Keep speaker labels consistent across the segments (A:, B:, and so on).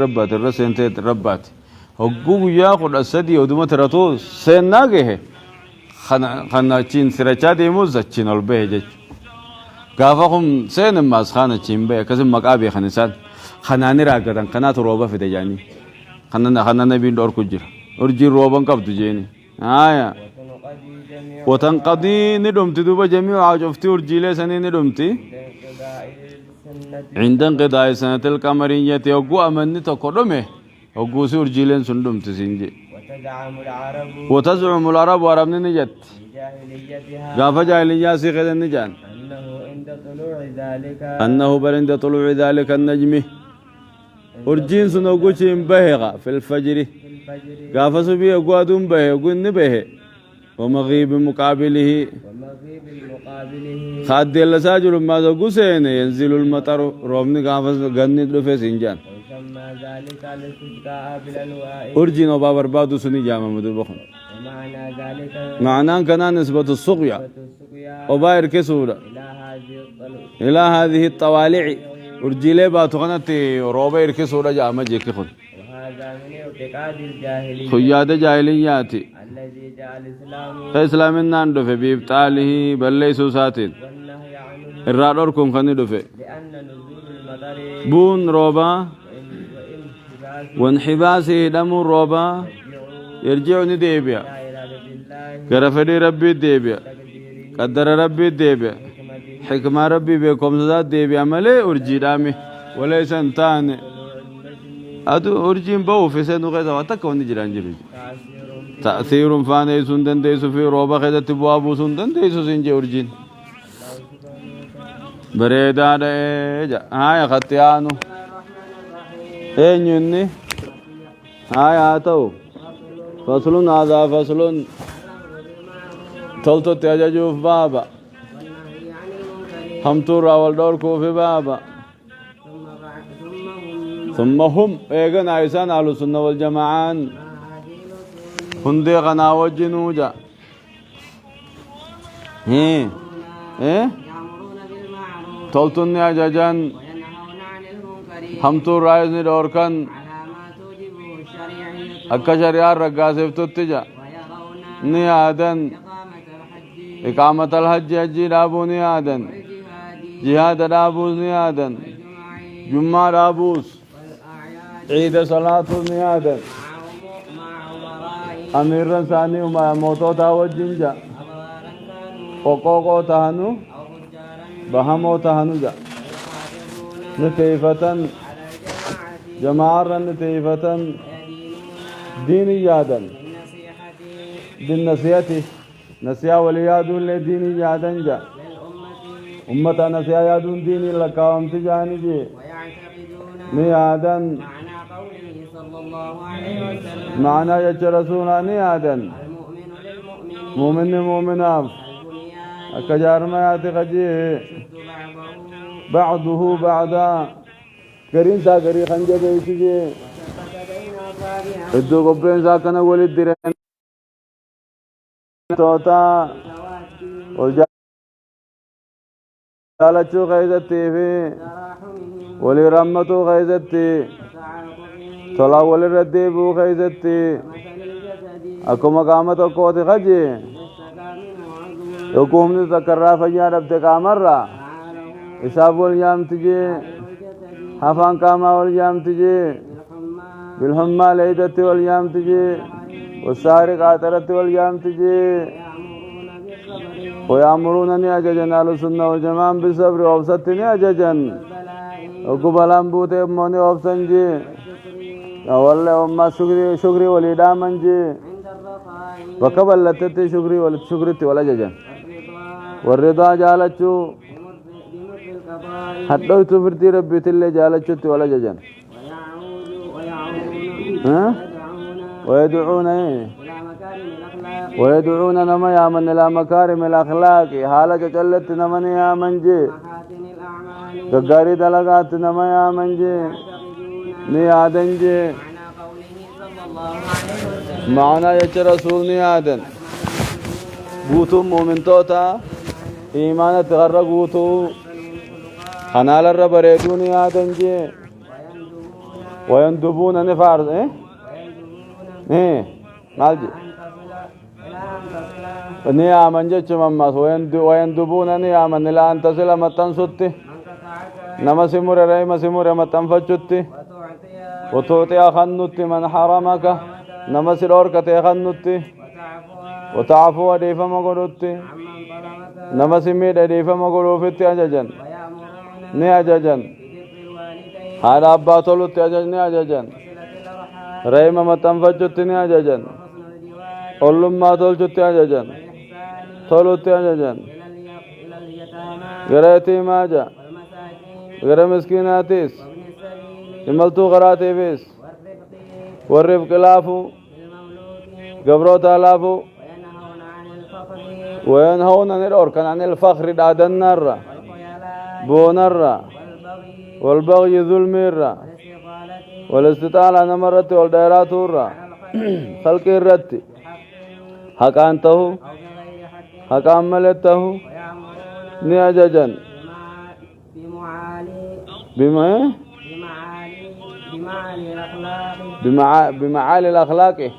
A: ربات الرسين تيت ربات هجوج ياخد السدي ودمت رتو سين ناقه خنا تشين سرچادي موز تشين البهجج قافهم سين ماس خانة تشين به كزم مقابي خنسان خناني راقدان خنات روبا في دجاني خننا نبي دور كجر أرجي روبان قبض جيني آية وتنقضي ندمت دوبا جميع عجفتي أرجي لسني ندمتي عند انقضاء سنة القمرية يقوى أمني تقرمه وقوى سور جيلين سندم تسنجي وتزعم العرب وعربنا نجت قاف جاهلية سيخد النجان أنه برند طلوع ذلك النجم أرجين سنوكوش بهغة في الفجر قاف سبي يقوى دون به يقوى نبه ومغيب مقابله خاد الساجر ما زغوسين ينزل المطر رومني قافز غني دفه سنجان أرجين وبابر بادو سني جامع مدبخن معنى كان نسبة السقيا وباير كسورة إلى هذه الطوالع أرجيلي باتخنت روباير كسورة جامع جيكخن خياد جاهلياتي فإسلام النان دفه بإبطاله بل ليسوا ساتين الرادور كون خني دفه بون روبا وانحباسه دم روبا يرجعني ديبيا كرفدي ربي ديبيا قدر ربي ديبيا حكمة ربي بكم زاد ديبيا ملي أرجي دامي وليس انتان أدو أرجين بو في سنو غيظة واتكون نجران جرج تأثير فاني سندن ديسو في روبا خيدة تبوابو سندن ديسو سنجي أرجين بريدا ديجا هاي خطيانو اين يني هاي آتو فصلون هذا فصلون تلتو تيجاجو في بابا هم تورا والدور في بابا ثم هم ايغن عيسان على السنة والجماعان هندي غنا وجنوجا تلتن يا جاجان هم تور رايزني دوركن اكا شريار رقاسف تتجا نيادن إقامة الحج حجي دابو نيادن جهاد دابوس نيادن جمعة دابوس عيد صلاة نيادن أمير ثاني وما موتو تاوج جنجا وقوقو تهنو بهمو تهنو جا نتيفة جماعة نتيفة دين يادن دين نسيتي نسيا وليادون لدين يادن جا أمتا نسيا يادون ديني لكاوم تجاني جي نيادن معنى يجر رسولنا نيادن مؤمن مؤمناف أكجار ما ياتي بعضه بعدا كريم سا كري خنجة بيسي ادو قبين سا كنا ولد درين توتا والجالچو غيزتي في ولي رحمتو غيزتي طلع ولي رديبو غيزتي اكو مقامت اكوتي خجي يقوم نتكرر فجأة ربتك عمرة إساب واليام تجي حفان كاما واليام تجي بالهمة ليدت واليام تجي والسارق عطرت واليام تجي ويأمرونني أججن على السنة والجماعة بالصبر وأوسطني أججن وقبلان بوتي أموني وأوسنجي والله أما شكري وليدامن جي وقبل لتتي شكري ولا ججن والرضا جالچو حدو تفرتي ربي تلي جالچو ولا ججن ويدعون نما يا من الى مكارم الاخلاق حالة جلت نمن يا من جي غغاري دلغات نما يا من جي نيادن جي معنى يچ رسول نيادن بوتو مؤمن توتا إيمان تغرقوتو خنال الربريدون يادن جي ويندبون نفارس إيه إيه مالجي نياما جتش مماس ويندبون نياما إلى أن تصل متن ستي نما سمور ريما سمور متن فجتي وتعطي خنوتي من حرمك نما سرور كتي خنوتي وتعفو ديفا مغلوتي نما سميد ديفا مغلوفتي أججن ني أججن هذا أبا طولتي أججن ني أججن ريما متن فجتي ني أججن أولم ما طولتي أججن طولتي أججن غريتي ماجا غير مسكيناتيس إملتو غراتي بيس والرفق لافو قبروتا لافو وينهون عن الأركان عن الفخر داد النار بونر والبغي ظلم والاستطالة نمرت والدائرات خلق الرت حق أنته حق أملته نياججن بمعالي الأخلاق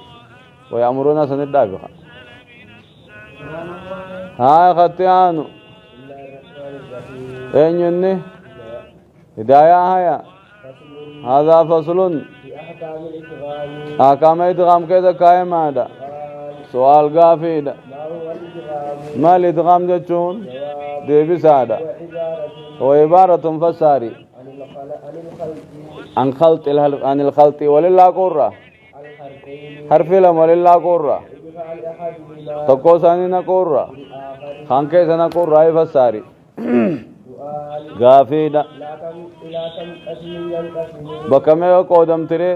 A: ويأمرون سن الدابقة هاي ختيانو أين يني هدايا هيا هذا فصل أحكام إدغام كذا قائم هذا سؤال قافي ما الإدغام جتون دي بسادة وعبارة فساري عن الخلط ولله قرة حرف لم ولله قرة تقو سانينا قرة خانكي سنا قرة فساري غافيدا بكمي قودم تري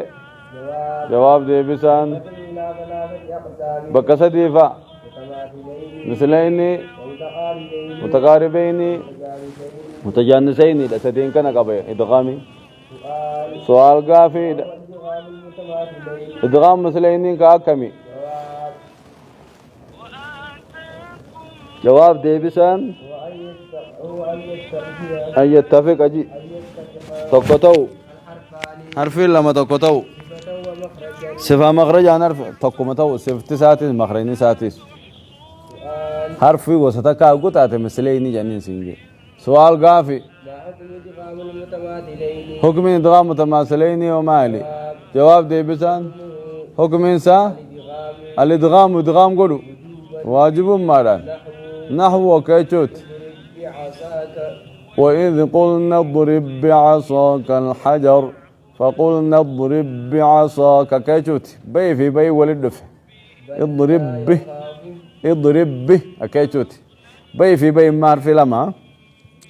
A: جواب دي بسان بكسديفا مثليني متقاربيني متجانسيني لسدين كان قبي ادغامي سؤال غافيد ادغام مثليني كاكمي جواب دي بسان أن يتفق أجي تقطو حرفين لما تقطو صفة مخرج عن حرف تقومتو صفة ساتيس مخرجين ساتيس حرفي وسطك أقطعت مثليني جنين سينجي سؤال غافي حكم ادغام متماثلين ومالي جواب دي بسان حكم انسا الادغام ادغام قلو واجب ماران نحو وكيشوت وإذ قلنا اضرب بعصاك الحجر فقلنا اضرب بعصاك كيشوت بي في بي ولدف اضرب به كيشوت بي في بي معرف لما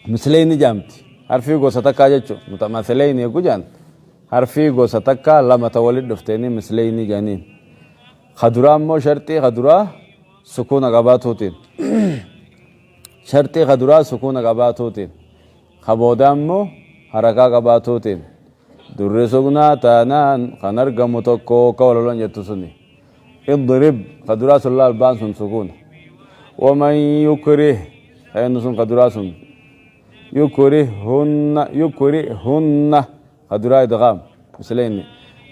A: مثلين جامتي حرفي غوستك جچو متماثلين يجان حرفي غوستك لما تولد دفتني مثلين جانين خضرا مو شرطي خضرا سكون غبات ہوتين شرطي خضرا سكون غبات ہوتين خبودام مو حركه غبات ہوتين درسوغنا تانان خنرغم توكو كولون يتسني اضرب خضرا سلال البان سكون ومن يكره اين سن خضرا سن يكرهن خضرا ادغام مثلين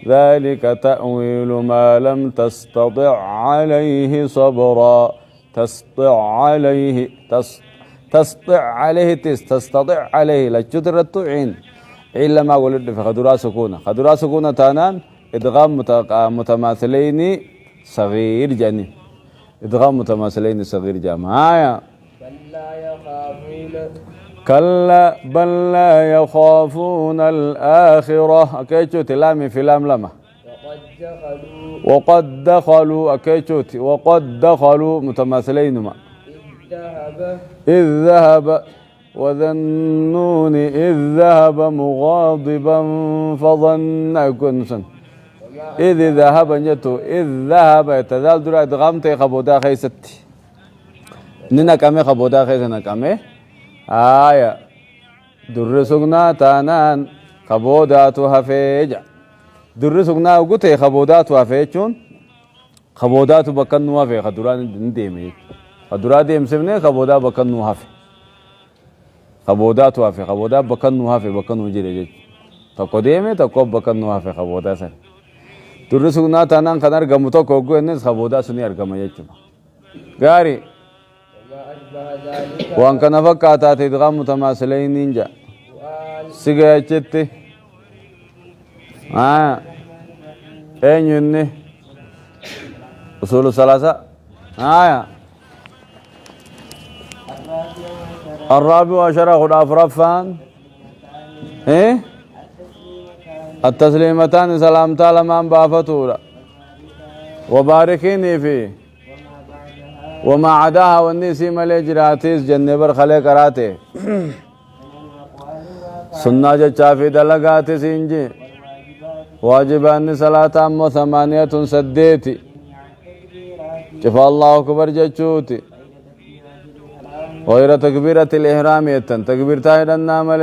A: ذلك تأويل ما لم تستطع عليه صبرا تستطع عليه تستطع عليه لا تدرت عين إلا ما ولد في خضرا سكونة تانان ادغام متماثلين صغير جانين ادغام متماثلين صغير جامعة كلا بل لا يخافون الآخرة أكيتشوتي لامي في لام لما وقد دخلوا أكيتشوتي وقد دخلوا متماثلين ما إذ ذهب وذنون إذ ذهب مغاضبا فظن كنسا إذ ذهب نجتو إذ ذهب يتذال درا ادغامتي خبودا خيستي ننا كامي خبودا خيسنا كامي آية درسوغنا تانان خبوداتو هفيجا درسوغنا وقتي خبوداتو هفيجون خبوداتو بكنو هفي خدران نديمي خدران ديم سبني خبودا بكنو هفي خبوداتو هفي خبودا بكنو هفي بكنو جيري tokko deeme tokko bakka nu hafe qaboodaa san durri sugnaa taanaan kan argamu tokko hogguu innis qaboodaa suni argama jechuudha gaarii waan kana fakkaataate idqaam mutamaasilayniin jaa siga achitti eenyu inni usulu salasa الرابع عشر خد أفرفان التسليمتان سلامتا لمن بافتورا وباركيني فيه وما عداها والنسي ملي جراتيس جنبر خلق راته سنة جچافي دلقاتي سنجي واجبان صلاة أمو ثمانية سديتي شفا الله أكبر جچوتي غير تكبيرة الإحرام يتن تكبير تايد النامل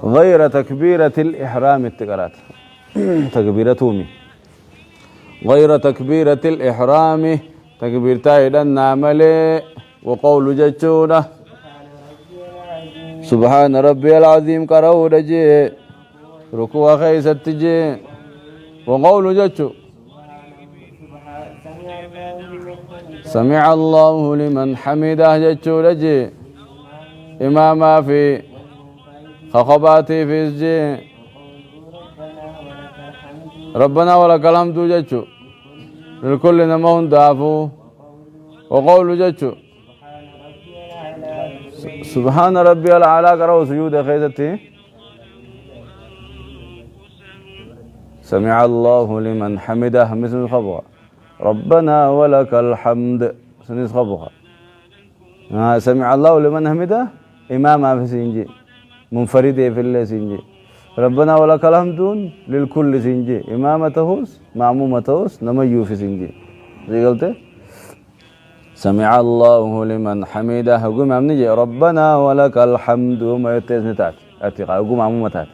A: غير تكبيرة الإحرام التقرات تكبيرة تومي غير تكبيرة الإحرام تكبير تايد النامل وقول جچونة سبحان ربي العظيم قرأوا رجي ركوع خيست جي وقول جچو سمع الله لمن حمده جچو رجي إماما في خخباتي في الجي ربنا ولك الحمد جچو للكل نمون دافو وقول جچو سبحان ربي العلا قرأوا سجود خيزتي سمع الله لمن حمده مثل الخبر ربنا ولك الحمد سنيس خبر سمع الله لمن حمده إماما في سنجي منفرد في الله سنجي ربنا ولك الحمد للكل سنجي إمامتهوس معمومتهوس نميو في سنجي زي قلت سمع الله لمن حمده قوم عمني ربنا ولك الحمد وما يتزنتات اتقى قوم عمومتات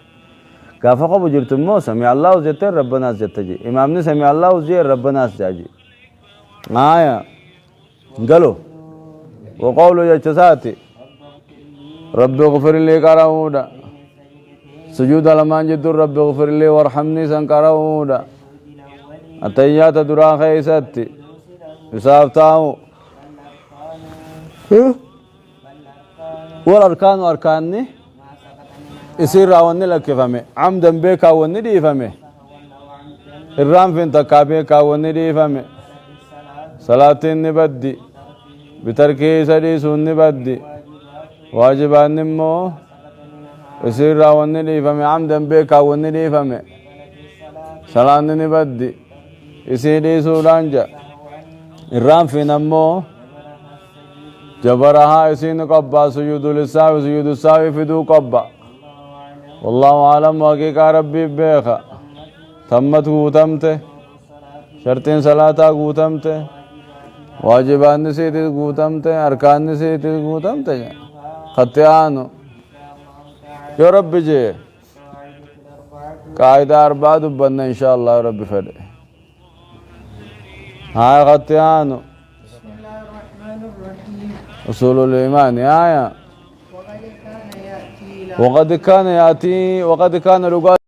A: كافة قبو جرتمو سمع الله زيتر ربنا زيتجي إمامني سمع الله زي ربنا زيتجي قالوا وقولوا جتساتي رب اغفر لي قراودا سجود لما جدر رب اغفر لي وارحمني سن قراودا التيات درا خيستي يسافتاو والأركان أركاني يصير راوني لك فهمي عمدا بيك راوني دي فهمي الرام فين تكابيك راوني دي فهمي صلاة نبدي بتركي سديس نبدي واجبان نمو يصير راوني دي فهمي عمدا بيك راوني دي فهمي صلاة نبدي يصير دي سودانجا الرام فين نمو جبرها يسين قبا سجود للساوي سجود الساوي فدو قبا والله عالم وحقيقة ربي بيخا تمت قوتمته شرطين صلاة قوتمته واجبان نسيت قوتمته أركان نسيت قوتمته خطيانو يا رب جي قاعدة أربعة دبنا إن شاء الله رب فده هاي خطيانو أصول الإيمان وقد كان يأتي وقد كان لغات